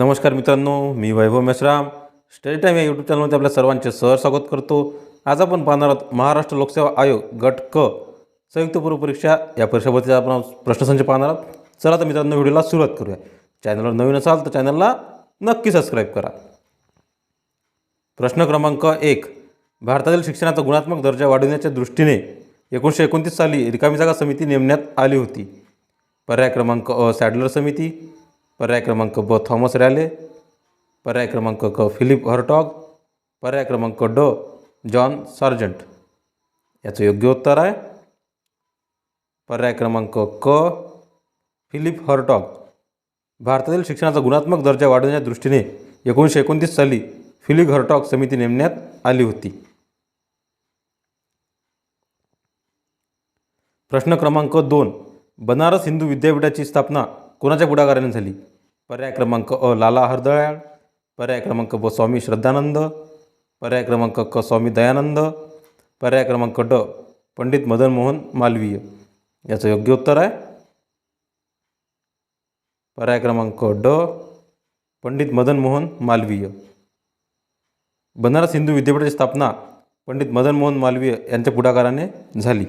नमस्कार मित्रांनो, मी वैभव Meshram. Study time या यूट्यूब चॅनलमध्ये आपल्या सर्वांचे स्वागत करतो. आज आपण पाहणार आहोत महाराष्ट्र लोकसेवा आयोग गट क संयुक्त पूर्व परीक्षा या परीक्षेबद्दल आपण प्रश्नसंच पाहणार आहोत. चला तर मित्रांनो, व्हिडिओला सुरुवात करूया. चॅनलवर नवीन असाल तर चॅनलला नक्की सबस्क्राईब करा. प्रश्न क्रमांक 1. भारतातील शिक्षणाचा गुणात्मक दर्जा वाढवण्याच्या दृष्टीने 1929 साली रिकामी जागा समिती नेमण्यात आली होती. पर्याय क्रमांक अ सॅडलर समिती, पर्याय क्रमांक ब थॉमस रॅले, पर्याय क्रमांक क फिलिप हर्टॉग, पर्याय क्रमांक ड जॉन सार्जंट. याचं योग्य उत्तर आहे पर्याय क्रमांक क फिलिप हर्टॉग. भारतातील शिक्षणाचा गुणात्मक दर्जा वाढवण्याच्या दृष्टीने 1929 साली फिलिप हर्टॉग समिती नेमण्यात आली होती. प्रश्न क्रमांक 2. बनारस हिंदू विद्यापीठाची स्थापना कोणाच्या पुढाकाराने झाली? पर्याय क्रमांक अ लाला हरदयाळ, पर्याय क्रमांक ब स्वामी श्रद्धानंद, पर्याय क्रमांक क स्वामी दयानंद, पर्याय क्रमांक ड पंडित मदन मोहन मालवीय. याचं योग्य उत्तर आहे पर्याय क्रमांक ड पंडित मदन मोहन मालवीय. बनारस हिंदू विद्यापीठाची स्थापना पंडित मदन मोहन मालवीय यांच्या पुढाकाराने झाली.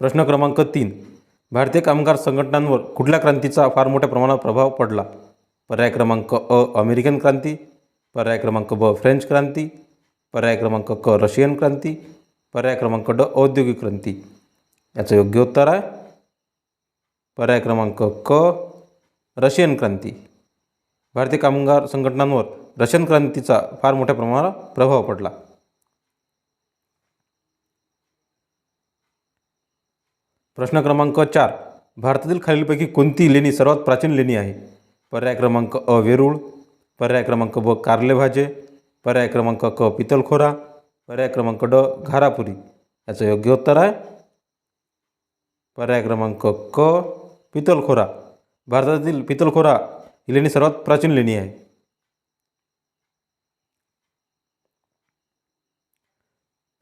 प्रश्न क्रमांक 3. भारतीय कामगार संघटनांवर कुठल्या क्रांतीचा फार मोठ्या प्रमाणात प्रभाव पडला? पर्याय क्रमांक अ अमेरिकन क्रांती, पर्याय क्रमांक ब फ्रेंच क्रांती, पर्याय क्रमांक क रशियन क्रांती, पर्याय क्रमांक ड औद्योगिक क्रांती. याचं योग्य उत्तर आहे पर्याय क्रमांक क रशियन क्रांती. भारतीय कामगार संघटनांवर रशियन क्रांतीचा फार मोठ्या प्रमाणात प्रभाव पडला. प्रश्न क्रमांक 4. भारतातील खालीलपैकी कोणती लेणी सर्वात प्राचीन लेणी आहे? पर्याय क्रमांक अ वेरूळ, पर्याय क्रमांक ब कारलेभाजे, पर्याय क्रमांक क पितलखोरा, पर्याय क्रमांक ड घारापुरी. याचं योग्य उत्तर आहे पर्याय क्रमांक क पितलखोरा. भारतातील पितलखोरा ही लेणी सर्वात प्राचीन लेणी आहे.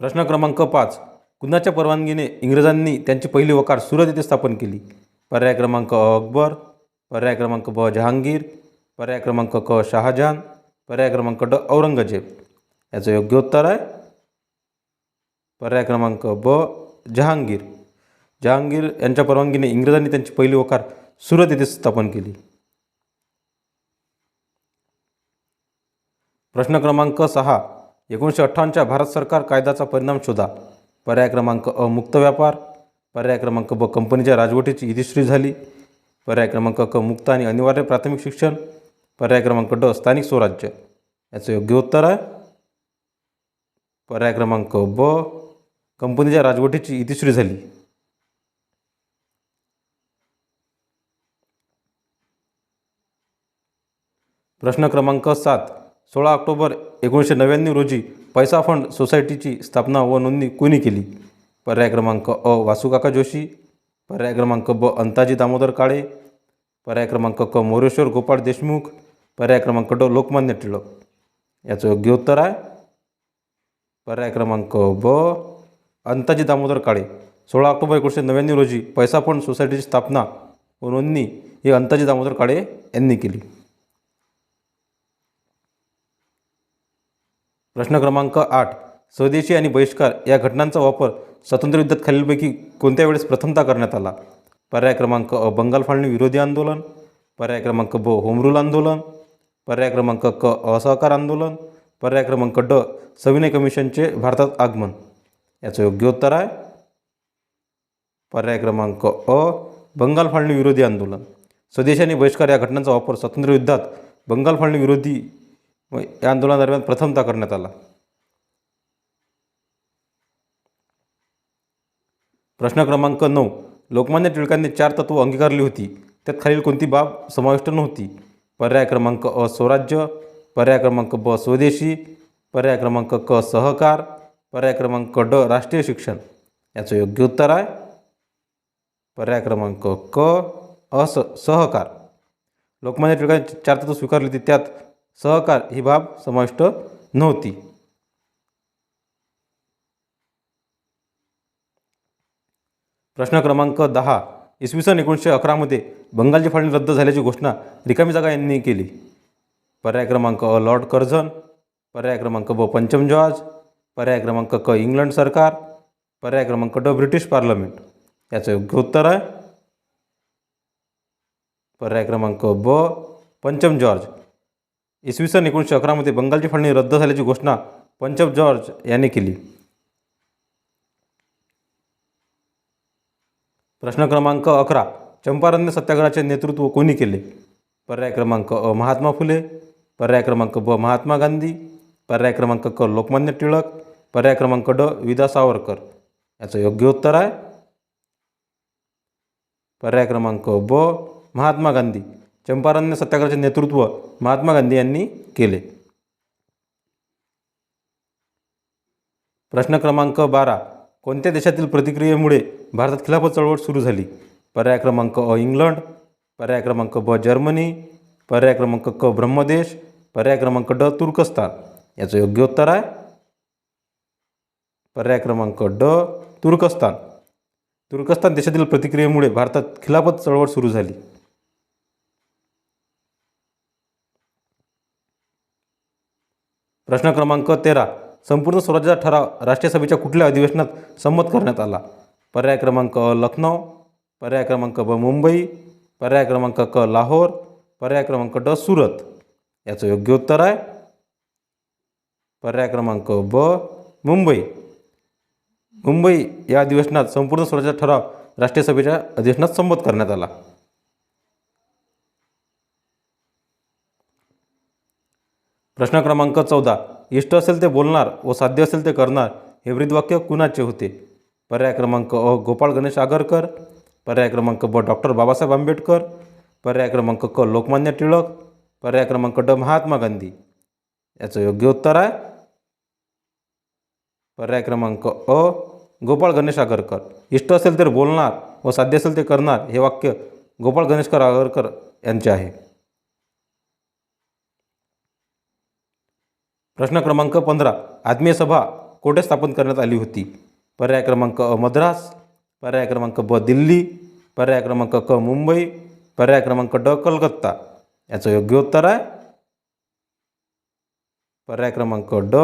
प्रश्न क्रमांक 5. कुणाच्या परवानगीने इंग्रजांनी त्यांची पहिली वकार सुरत येथे स्थापन केली? पर्याय क्रमांक अ अकबर, पर्याय क्रमांक ब जहांगीर, पर्याय क्रमांक क शहाजहान, पर्याय क्रमांक ड औरंगजेब. याचं योग्य उत्तर आहे पर्याय क्रमांक ब जहांगीर. जहांगीर यांच्या परवानगीने इंग्रजांनी त्यांची पहिली वकार सुरत येथे स्थापन केली. प्रश्न क्रमांक 6. 1958च्या भारत सरकार कायद्याचा परिणाम शोधा. पर्याय क्रमांक अ मुक्त व्यापार, पर्याय क्रमांक ब कंपनीच्या राजवटीची इतिश्री झाली, पर्याय क्रमांक क मुक्त आणि अनिवार्य प्राथमिक शिक्षण, पर्याय क्रमांक ड स्थानिक स्वराज्य. याचं योग्य उत्तर आहे पर्याय क्रमांक ब कंपनीच्या राजवटीची इतिश्री झाली. प्रश्न क्रमांक 7. 16 ऑक्टोबर 1999 रोजी पैसा फंड सोसायटीची स्थापना व नोंदणी कोणी केली? पर्याय क्रमांक अ वासुकाका जोशी, पर्याय क्रमांक ब अंताजी दामोदर काळे, पर्याय क्रमांक क मोरेश्वर गोपाळ देशमुख, पर्याय क्रमांक ड लोकमान्य टिळक. याचं योग्य उत्तर आहे पर्याय क्रमांक ब अंताजी दामोदर काळे. 16 ऑक्टोबर 1999 रोजी पैसा फंड सोसायटीची स्थापना व नोंदणी ही अंताजी दामोदर काळे यांनी केली. प्रश्न क्रमांक 8. स्वदेशी आणि बहिष्कार या घटनांचा वापर स्वातंत्र्ययुद्धात खालीलपैकी कोणत्या वेळेस प्रथमतः करण्यात आला? पर्याय क्रमांक अ बंगाल फाळणी विरोधी आंदोलन, पर्याय क्रमांक ब होमरूल आंदोलन, पर्याय क्रमांक क असहकार आंदोलन, पर्याय क्रमांक ड सविनय कमिशनचे भारतात आगमन. याचं योग्य उत्तर आहे पर्याय क्रमांक अ बंगाल फाळणी विरोधी आंदोलन. स्वदेशी आणि बहिष्कार या घटनांचा वापर स्वातंत्र्ययुद्धात बंगाल फाळणी विरोधी या आंदोलनादरम्यान प्रथमतः करण्यात आला. प्रश्न क्रमांक 9. लोकमान्य टिळकांनी 4 तत्व अंगीकारली होती, त्यात खालील कोणती बाब समाविष्ट नव्हती? पर्याय क्रमांक अ स्वराज्य, पर्याय क्रमांक ब स्वदेशी, पर्याय क्रमांक क सहकार, पर्याय क्रमांक ड राष्ट्रीय शिक्षण. याचं योग्य उत्तर आहे पर्याय क्रमांक क सहकार. लोकमान्य टिळकांनी 4 तत्व स्वीकारली होती, त्यात सहकार ही बाब समाविष्ट नव्हती. प्रश्न क्रमांक 10. इसवी सन 1911मध्ये बंगालची फाळणी रद्द झाल्याची घोषणा रिकामी जागा यांनी केली. पर्याय क्रमांक अ लॉर्ड कर्झन, पर्याय क्रमांक ब पंचम जॉर्ज, पर्याय क्रमांक क इंग्लंड सरकार, पर्याय क्रमांक ड ब्रिटिश पार्लमेंट. याचं योग्य उत्तर आहे पर्याय क्रमांक ब पंचम जॉर्ज. इसवी सन 1911मध्ये बंगालची फाळणी रद्द झाल्याची घोषणा पंचम जॉर्ज यांनी केली. प्रश्न क्रमांक 11. चंपारण्य सत्याग्रहाचे नेतृत्व कोणी केले? पर्याय क्रमांक अ महात्मा फुले, पर्याय क्रमांक ब महात्मा गांधी, पर्याय क्रमांक क लोकमान्य टिळक, पर्याय क्रमांक ड विदा सावरकर. याचं योग्य उत्तर आहे पर्याय क्रमांक ब महात्मा गांधी. चंपारण्य सत्याग्रहाचे नेतृत्व महात्मा गांधी यांनी केले. प्रश्न क्रमांक 12. कोणत्या देशातील प्रतिक्रियेमुळे भारतात खिलाफत चळवळ सुरू झाली? पर्याय क्रमांक अ इंग्लंड, पर्याय क्रमांक ब जर्मनी, पर्याय क्रमांक क ब्रह्मदेश, पर्याय क्रमांक ड तुर्कस्तान. याचं योग्य उत्तर आहे पर्याय क्रमांक ड तुर्कस्तान. तुर्कस्तान देशातील प्रतिक्रियेमुळे भारतात खिलाफत चळवळ सुरू झाली. प्रश्न क्रमांक 13. संपूर्ण स्वराज्याचा ठराव राष्ट्रीय सभेच्या कुठल्या अधिवेशनात संमत करण्यात आला? पर्याय क्रमांक अ लखनौ, पर्याय क्रमांक ब मुंबई, पर्याय क्रमांक क लाहोर, पर्याय क्रमांक ड सुरत. याचं योग्य उत्तर आहे पर्याय क्रमांक ब मुंबई. मुंबई या अधिवेशनात संपूर्ण स्वराज्याचा ठराव राष्ट्रीय सभेच्या अधिवेशनात संमत करण्यात आला. प्रश्न क्रमांक 14. इष्ट असेल ते बोलणार व साध्य असेल ते करणार हे ब्रीदवाक्य कुणाचे होते? पर्याय क्रमांक अ गोपाळ गणेश आगरकर, पर्याय क्रमांक ब डॉक्टर बाबासाहेब आंबेडकर, पर्याय क्रमांक क लोकमान्य टिळक, पर्याय क्रमांक ड महात्मा गांधी. याचं योग्य उत्तर आहे पर्याय क्रमांक अ गोपाळ गणेश आगरकर. इष्ट असेल तर बोलणार व साध्य असेल ते करणार हे वाक्य गोपाळ गणेशकर आगरकर यांचे आहे. प्रश्न क्रमांक 15. आत्मीय सभा कोठे स्थापन करण्यात आली होती? पर्याय क्रमांक अ मद्रास, पर्याय क्रमांक ब दिल्ली, पर्याय क्रमांक क मुंबई, पर्याय क्रमांक ड कलकत्ता. याचं योग्य उत्तर आहे पर्याय क्रमांक ड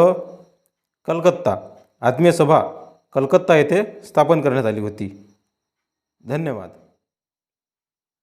कलकत्ता. आत्मीय सभा कलकत्ता येथे स्थापन करण्यात आली होती. धन्यवाद.